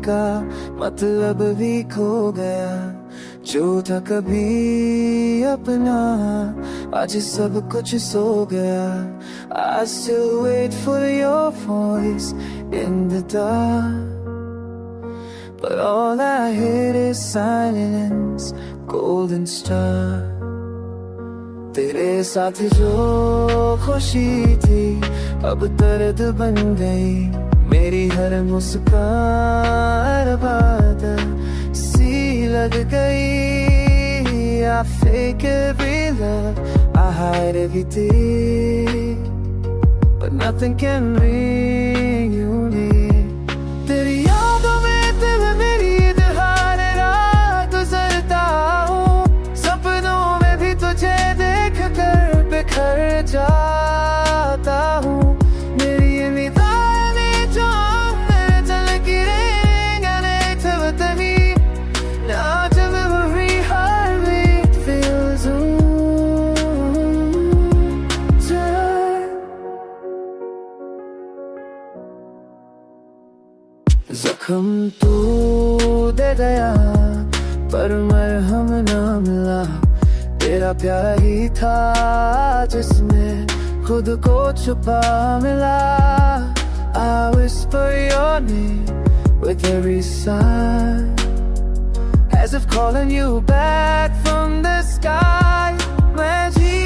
का मतलब भी खो गया। जो था कभी अपना आज सब कुछ सो गया। I still wait for your voice in the dark, but all I hear is silence, golden star। तेरे साथ जो खुशी थी अब दर्द बन गई। मेरी हर मुस्कान बादल सी लग गई। I fake every love, I hide everything, but nothing can bring you near। तेरी यादों में दिल मेरी हर रात गुजरता हूँ। सपनों में भी तुझे देख कर बिखर जाता हूँ। मेरी उम्मीदें जो मेरे दिल की रेंगने थमती। Now every heartbeat feels जख्म तू दे गया पर मरहम ना मिला। तेरा प्यार ही था जिसमें खुद को छुपा मिला। I whisper your name with every sigh, as if calling you back from the sky। मैं जी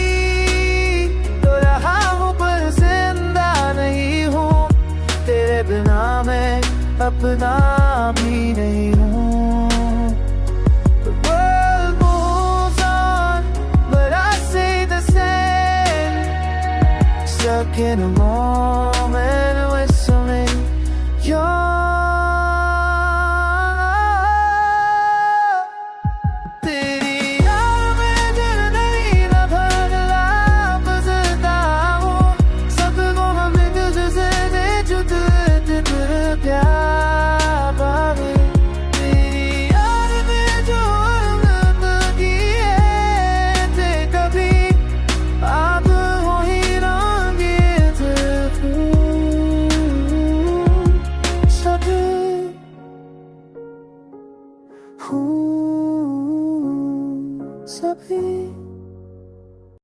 तो रहा हूँ पर जिंदा नहीं हूँ। तेरे बिना मैं अपना भी नहीं हूँ। The world moves on, but I stay the same, stuck in a moment with something you're। Yeah।